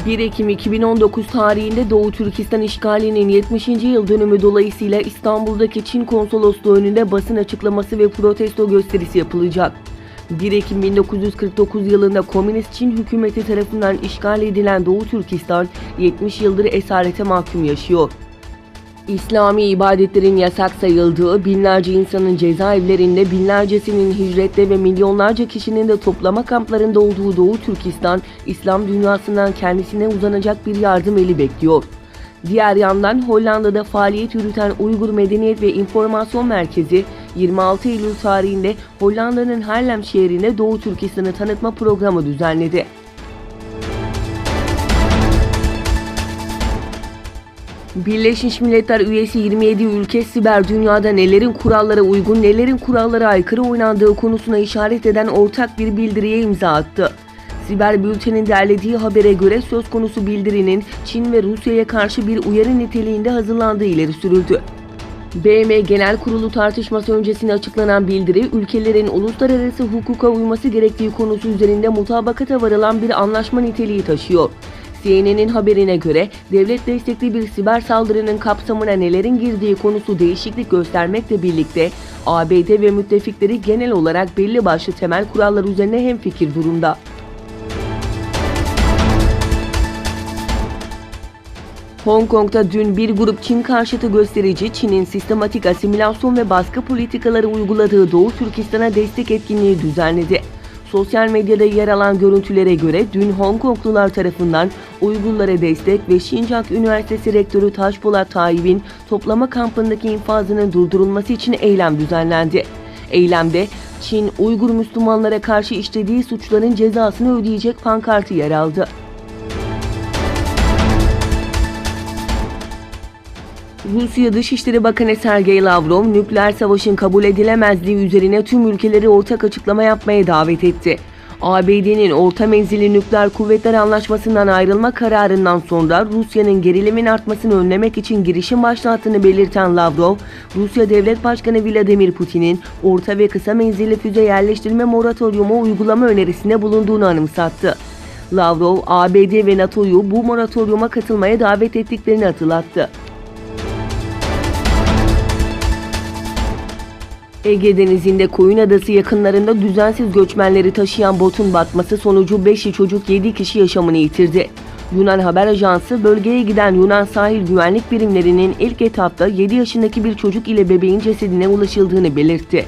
1 Ekim 2019 tarihinde Doğu Türkistan işgalinin 70. yıl dönümü dolayısıyla İstanbul'daki Çin konsolosluğu önünde basın açıklaması ve protesto gösterisi yapılacak. 1 Ekim 1949 yılında Komünist Çin hükümeti tarafından işgal edilen Doğu Türkistan 70 yıldır esarete mahkum yaşıyor. İslami ibadetlerin yasak sayıldığı, binlerce insanın cezaevlerinde, binlercesinin hicrette ve milyonlarca kişinin de toplama kamplarında olduğu Doğu Türkistan, İslam dünyasından kendisine uzanacak bir yardım eli bekliyor. Diğer yandan Hollanda'da faaliyet yürüten Uygur Medeniyet ve İnformasyon Merkezi, 26 Eylül tarihinde Hollanda'nın Haarlem şehrinde Doğu Türkistan'ı tanıtma programı düzenledi. Birleşmiş Milletler üyesi 27 ülke siber dünyada nelerin kurallara uygun, nelerin kurallara aykırı oynandığı konusuna işaret eden ortak bir bildiriye imza attı. Siber Bülten'in derlediği habere göre söz konusu bildirinin Çin ve Rusya'ya karşı bir uyarı niteliğinde hazırlandığı ileri sürüldü. BM Genel Kurulu tartışması öncesinde açıklanan bildiri, ülkelerin uluslararası hukuka uyması gerektiği konusu üzerinde mutabakata varılan bir anlaşma niteliği taşıyor. CNN'in haberine göre devlet destekli bir siber saldırının kapsamına nelerin girdiği konusu değişiklik göstermekle birlikte ABD ve müttefikleri genel olarak belli başlı temel kurallar üzerine hemfikir durumda. Hong Kong'da dün bir grup Çin karşıtı gösterici, Çin'in sistematik asimilasyon ve baskı politikaları uyguladığı Doğu Türkistan'a destek etkinliği düzenledi. Sosyal medyada yer alan görüntülere göre dün Hong Konglular tarafından Uygurlara destek ve Şincan Üniversitesi Rektörü Taşpolat Tayyip'in toplama kampındaki infazının durdurulması için eylem düzenlendi. Eylemde Çin, Uygur Müslümanlara karşı işlediği suçların cezasını ödeyecek pankartı yer aldı. Rusya Dışişleri Bakanı Sergey Lavrov, nükleer savaşın kabul edilemezliği üzerine tüm ülkeleri ortak açıklama yapmaya davet etti. ABD'nin orta menzilli nükleer kuvvetler anlaşmasından ayrılma kararından sonra Rusya'nın gerilimin artmasını önlemek için girişim başlattığını belirten Lavrov, Rusya Devlet Başkanı Vladimir Putin'in orta ve kısa menzilli füze yerleştirme moratoryumu uygulama önerisinde bulunduğunu anımsattı. Lavrov, ABD ve NATO'yu bu moratoryuma katılmaya davet ettiklerini hatırlattı. Ege Denizi'nde Koyunadası yakınlarında düzensiz göçmenleri taşıyan botun batması sonucu 5 çocuk 7 kişi yaşamını yitirdi. Yunan Haber Ajansı, bölgeye giden Yunan sahil güvenlik birimlerinin ilk etapta 7 yaşındaki bir çocuk ile bebeğin cesedine ulaşıldığını belirtti.